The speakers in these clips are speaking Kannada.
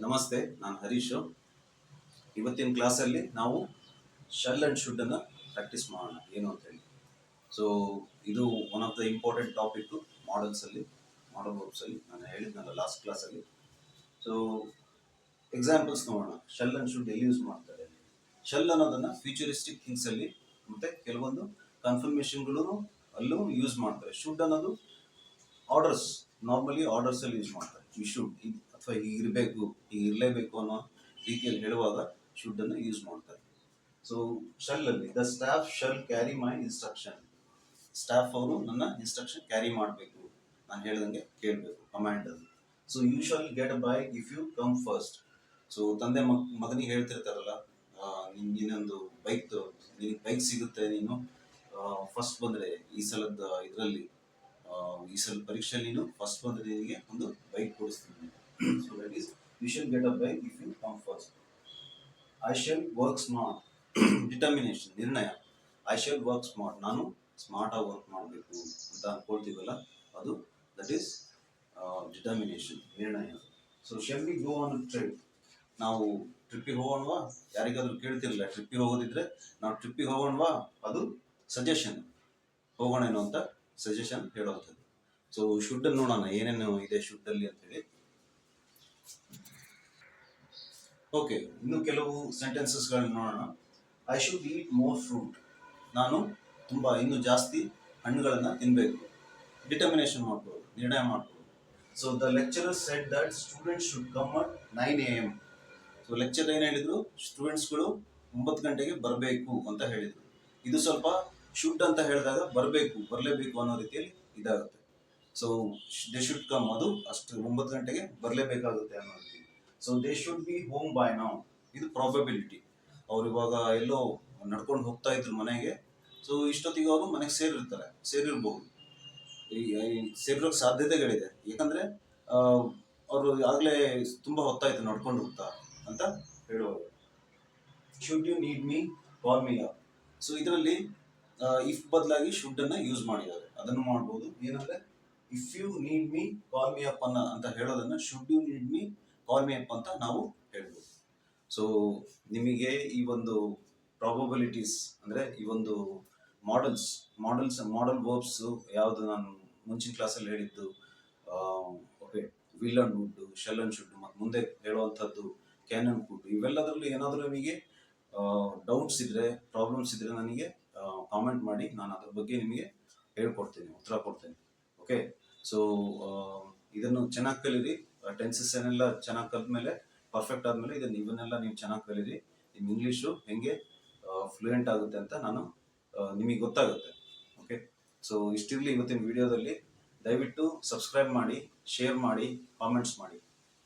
ನಮಸ್ತೆ, ನಾನು ಹರೀಶು. ಇವತ್ತಿನ ಕ್ಲಾಸಲ್ಲಿ ನಾವು ಶಲ್ ಆ್ಯಂಡ್ ಶುಡ್ ಅನ್ನು ಪ್ರಾಕ್ಟೀಸ್ ಮಾಡೋಣ ಏನು ಅಂತ ಹೇಳಿ. ಸೊ ಇದು one of the important topic modal ವರ್ಬ್ಸಲ್ಲಿ ನಾನು ಹೇಳಿದ್ನಲ್ಲ ಲಾಸ್ಟ್ ಕ್ಲಾಸಲ್ಲಿ. ಸೊ ಎಕ್ಸಾಂಪಲ್ಸ್ ನೋಡೋಣ. ಶಲ್ ಆ್ಯಂಡ್ ಶುಡ್ ಎಲ್ಲಿ ಯೂಸ್ ಮಾಡ್ತಾರೆ. ಶಲ್ ಅನ್ನೋದನ್ನು ಫ್ಯೂಚರಿಸ್ಟಿಕ್ ಥಿಂಗ್ಸಲ್ಲಿ ಮತ್ತು ಕೆಲವೊಂದು ಕನ್ಫರ್ಮೇಷನ್ಗಳು ಅಲ್ಲೂ ಯೂಸ್ ಮಾಡ್ತಾರೆ. ಶುಡ್ ಅನ್ನೋದು ಆರ್ಡರ್ಸ್, ನಾರ್ಮಲಿ ಆರ್ಡರ್ಸಲ್ಲಿ ಯೂಸ್ ಮಾಡ್ತಾರೆ. ಈ ಶುಡ್ ಅಥವಾ ಹೀಗಿರಬೇಕು, ಹೀಗಿರಲೇಬೇಕು ಅನ್ನೋ ರೀತಿಯಲ್ಲಿ ಹೇಳುವಾಗ ಶುಡ್ ಅನ್ನು ಯೂಸ್ ಮಾಡ್ತಾರೆ. ಸೊ ಶಲ್ ಅಲ್ಲಿ the staff shall carry my instruction. Staff ಅವರು ನನ್ನ ಇನ್ಸ್ಟ್ರಕ್ಷನ್ ಕ್ಯಾರಿ ಮಾಡಬೇಕು, ನಾನು ಹೇಳ್ದಂಗೆ ಕೇಳಬೇಕು, ಕಮಾಂಡ್ ಅದು. So you shall get by if you come first. So ತಂದೆ ಮಗನಿಗೆ ಹೇಳ್ತಿರ್ತಾರಲ್ಲ, ನಿನ್ನೊಂದು ನಿನಗೆ ಬೈಕ್ ಸಿಗುತ್ತೆ ನೀನು ಫಸ್ಟ್ ಬಂದರೆ ಈ ಸಲದ ಇದರಲ್ಲಿ, ಈ ಸಲ ಪರೀಕ್ಷೆಯಲ್ಲಿ ನೀನು ಫಸ್ಟ್ ಬಂದರೆ ನಿನಗೆ ಒಂದು ಬೈಕ್ ಕೊಡಿಸ್ತೀನಿ. So that is you shall get a bike if you come first. I shall work smart, determination, ನಿರ್ಣಯ. ಐ ಶಾಲ್ ವರ್ಕ್ ಸ್ಮಾರ್ಟ್, ನಾನು ಸ್ಮಾರ್ಟಾಗಿ ವರ್ಕ್ ಮಾಡಬೇಕು ಅಂತ ಅನ್ಕೊಳ್ತೀವಲ್ಲ, ಅದು ದಟ್ ಈಸ್ ಡಿಟರ್ಮಿನೇಷನ್, ನಿರ್ಣಯ. So shall we go on trip, ನಾವು ಟ್ರಿಪ್ಪಿಗೆ ಹೋಗೋಣವಾ? ಯಾರಿಗಾದ್ರೂ ಕೇಳ್ತಿರಲಿಲ್ಲ, ಟ್ರಿಪ್ಪಿಗೆ ಹೋಗೋದಿದ್ರೆ ನಾವು ಟ್ರಿಪ್ಪಿಗೆ ಹೋಗೋಣವಾ, ಅದು ಸಜೆಷನ್, ಹೋಗೋಣೇನೋ ಅಂತ ಸಜೆಷನ್ ಹೇಳುವಂಥದ್ದು. ಸೊ ಶುಡ್ ಅನ್ನು ನೋಡೋಣ ಏನೇನು ಇದೆ ಶುಡ್ ಅಲ್ಲಿ ಅಂತ ಹೇಳಿ. ಓಕೆ, ಇನ್ನು ಕೆಲವು ಸೆಂಟೆನ್ಸಸ್ಗಳನ್ನ ನೋಡೋಣ. I should eat more fruit, ನಾನು ತುಂಬ ಇನ್ನೂ ಜಾಸ್ತಿ ಹಣ್ಣುಗಳನ್ನು ತಿನ್ನಬೇಕು. ಡಿಟರ್ಮಿನೇಷನ್ ಮಾಡ್ಬೋದು, ನಿರ್ಣಯ ಮಾಡ್ಬೋದು. So the lecturer said that students should come at 9 AM. So lecture ಏನು ಹೇಳಿದ್ರು, ಸ್ಟೂಡೆಂಟ್ಸ್ಗಳು 9 ಗಂಟೆಗೆ ಬರಬೇಕು ಅಂತ ಹೇಳಿದರು. ಇದು ಸ್ವಲ್ಪ ಶುಡ್ ಅಂತ ಹೇಳಿದಾಗ ಬರಲೇಬೇಕು ಅನ್ನೋ ರೀತಿಯಲ್ಲಿ ಇದಾಗುತ್ತೆ. ಸೊ ದೇ ಶುಡ್ ಕಮ್, ಅದು ಅಷ್ಟು 9 ಗಂಟೆಗೆ ಬರಲೇಬೇಕಾಗುತ್ತೆ ಅನ್ನೋ ರೀತಿ. So they should be home by now, ಇದು ಪ್ರಾಬಬಿಲಿಟಿ. ಅವ್ರು ಇವಾಗ ಎಲ್ಲೋ ನಡ್ಕೊಂಡು ಹೋಗ್ತಾ ಇದ್ರು ಮನೆಗೆ. ಸೊ ಇಷ್ಟೊತ್ತಿಗೆ ಅವರು ಮನೆಗೆ ಸೇರಿರ್ಬೋದು, ಸೇರಿರೋಕ್ಕೆ ಸಾಧ್ಯತೆಗಳಿದೆ. ಯಾಕಂದರೆ ಅವರು ಆಗಲೇ ತುಂಬ ಹೊತ್ತಾಯಿತು ನಡ್ಕೊಂಡು ಹೋಗ್ತಾ ಅಂತ ಹೇಳುವರು. Should you need me call me up. So ಇದರಲ್ಲಿ ಇಫ್ ಬದಲಾಗಿ ಶುಡ್ ಅನ್ನ ಯೂಸ್ ಮಾಡಿದ್ದಾರೆ, ಅದನ್ನು ಮಾಡ್ಬೋದು. ಏನಂದ್ರೆ if you need me call me up ಅಂತ ಹೇಳೋದನ್ನ should you need me call me up ಅಂತ ನಾವು ಹೇಳ್ಬೋದು. ಸೊ ನಿಮಗೆ ಈ ಒಂದು ಪ್ರಾಬಬಿಲಿಟೀಸ್ ಅಂದರೆ ಈ ಒಂದು ಮಾಡಲ್ ವರ್ಬ್ಸ್ ಯಾವುದು ನಾನು ಮುಂಚಿನ ಕ್ಲಾಸಲ್ಲಿ ಹೇಳಿದ್ದು, okay, will and would, shall and should, ಮತ್ತು ಮುಂದೆ ಹೇಳುವಂಥದ್ದು ಕ್ಯಾನ್ ಅಂಡ್ ಕುಡ್. ಇವೆಲ್ಲದರಲ್ಲಿ ಏನಾದರೂ ನಿಮಗೆ ಡೌಟ್ಸ್ ಇದ್ದರೆ, ಪ್ರಾಬ್ಲಮ್ಸ್ ಇದ್ದರೆ ನನಗೆ ಕಾಮೆಂಟ್ ಮಾಡಿ, ನಾನು ಅದ್ರ ಬಗ್ಗೆ ನಿಮಗೆ ಹೇಳ್ಕೊಡ್ತೀನಿ, ಉತ್ತರ ಕೊಡ್ತೇನೆ. ಓಕೆ, ಸೊ ಇದನ್ನು ಚೆನ್ನಾಗಿ ಕಲೀರಿ. ಟೆನ್ಸಸ್ಸನ್ನೆಲ್ಲ ಚೆನ್ನಾಗಿ ಕಲಿತ್ಮೇಲೆ, ಪರ್ಫೆಕ್ಟ್ ಆದಮೇಲೆ ಇವನ್ನೆಲ್ಲ ನೀವು ಚೆನ್ನಾಗಿ ಕಲೀರಿ. ನಿಮ್ಮ ಇಂಗ್ಲೀಷು ಹೆಂಗೆ ಫ್ಲೂಯೆಂಟ್ ಆಗುತ್ತೆ ಅಂತ ನಿಮಗೆ ಗೊತ್ತಾಗುತ್ತೆ. ಓಕೆ, ಸೊ ಇಷ್ಟಿರಲಿ ಇವತ್ತಿನ ವಿಡಿಯೋದಲ್ಲಿ. ದಯವಿಟ್ಟು ಸಬ್ಸ್ಕ್ರೈಬ್ ಮಾಡಿ, ಶೇರ್ ಮಾಡಿ, ಕಾಮೆಂಟ್ಸ್ ಮಾಡಿ.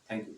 Thank you.